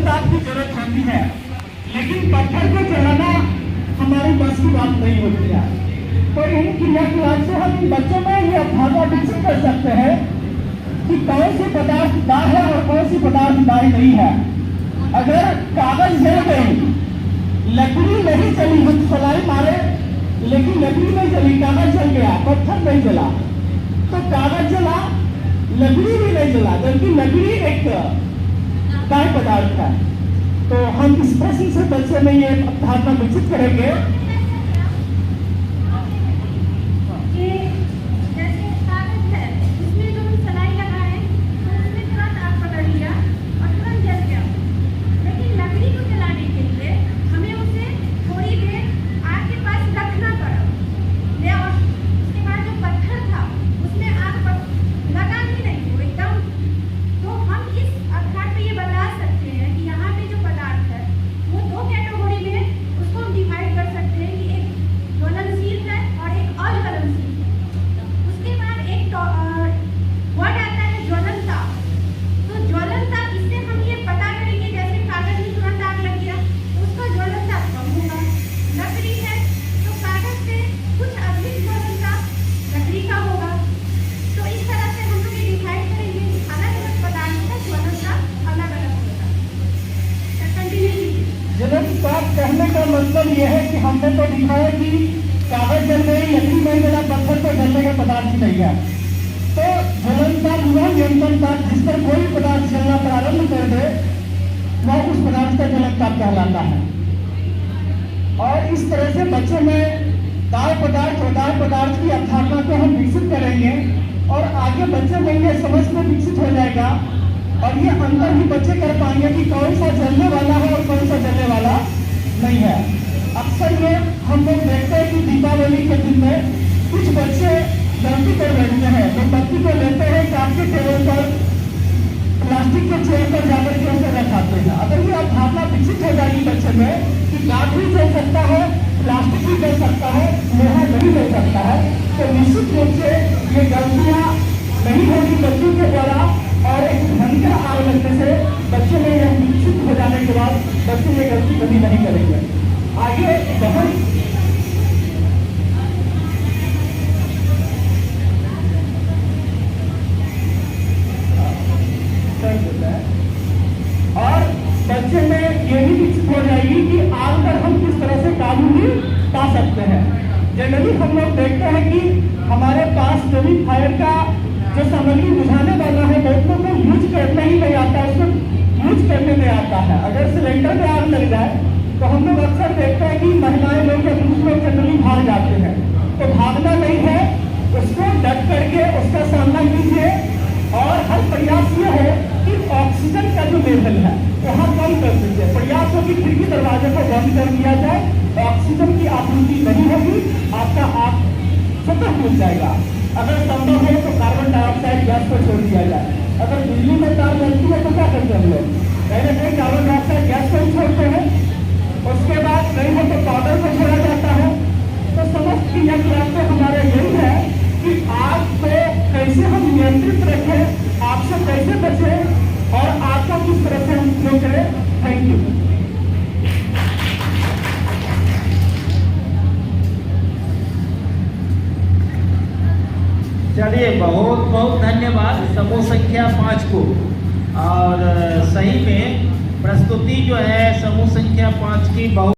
ज्वलनदार की जरूरत होती है, लेकिन पत्थर को जलाना हमारी बस की बात नहीं होती है। तो इन क्रियाकलाप से हम बच्चों में ये अवधारणा विकसित कर सकते हैं कि कौन सी पदार्थ दाह है और कौन सी पदार्थ दाह नहीं है। अगर कागज जल गई, लकड़ी नहीं जली, हम सलाई मारे लेकिन लकड़ी नहीं जली, कागज जल गया, पत्थर नहीं जला, तो कागज जला, लकड़ी भी नहीं जला, जबकि लकड़ी एक दाह पदार्थ है। तो हम इस प्रश्न से बच्चे में ये अवधारणा विकसित करेंगे। कहने का मतलब यह है कि हमने तो दिखाया कि कागज जल गई, लकड़ी नहीं जला, पत्थर तो जलने का पदार्थ ही नहीं है। तो ज्वलनता वह नियंत्रण का जिस पर कोई पदार्थ जलना प्रारंभ कर दे वह उस पदार्थ का ज्वलनता कहलाता है। और इस तरह से बच्चों में दाह पदार्थ और दाह पदार्थ की अवधारणा को हम विकसित करेंगे और आगे बच्चों में यह समझ में विकसित हो जाएगा और ये अंतर ही बच्चे कर पाएंगे कि कौन सा जलने वाला है और कौन सा जलने वाला नहीं है। अक्सर ये हम लोग देखते हैं कि दीपावली के दिन में कुछ बच्चे गलती कर बैठते हैं, मोमबत्ती को लेते हैं, काट के टेबल पर प्लास्टिक के चेयर पर जाकर के उसे रखाते हैं। अगर ये अवधारणा विकसित हो जाएगी बच्चे में कि काठ भी जल सकता है, प्लास्टिक भी जल सकता है, लोहा नहीं जल सकता है, तो निश्चित रूप से ये गलतियां नहीं होगी बच्चों के द्वारा और एक भयंकर आग लगने से बच्चे में यह विकसित हो जाने के बाद बच्चे ये गलती कभी नहीं करेंगे। आगे बहुत और बच्चे में ये भी विकसित हो जाएगी कि आग पर हम किस तरह से काबू भी पा सकते हैं। जनरली हम लोग देखते हैं कि हमारे पास जो भी फायर का जो सामग्री बुझाने वाला है लोगों को यूज करना ही नहीं आता, उसको यूज करने में आता है। अगर सिलेंडर में आग लग जाए तो हम लोग अक्सर देखते हैं कि महिलाएं लोग या पुरुष लोग जनरली भाग जाते हैं। तो भागना नहीं है, उसको डट करके उसका सामना कीजिए और हर प्रयास ये है कि ऑक्सीजन का जो लेवल है वहाँ कम कर दीजिए। प्रयास हो कि खिड़की दरवाजे को बंद कर दिया जाए, ऑक्सीजन की आपूर्ति नहीं होगी, आपका आग स्वतः मिल जाएगा। अगर संभव है तो कार्बन डाइऑक्साइड गैस को छोड़ दिया जाए। अगर बिजली में तार जलती है तो क्या करते हैं लोग, कहीं ना कहीं कार्बन डाइऑक्साइड गैस को ही छोड़ते हैं। उसके बाद नहीं हो तो पाउडर को छोड़ा जाता है। तो समस्त क्रियाकलाप हमारा यही है कि आग को कैसे हम नियंत्रित रखें, आग से कैसे बचें और आग को किस तरह से हम उपयोग करें। Thank you. चलिए, बहुत बहुत धन्यवाद समूह संख्या 5 को। और सही में प्रस्तुति जो है समूह संख्या 5 की बहुत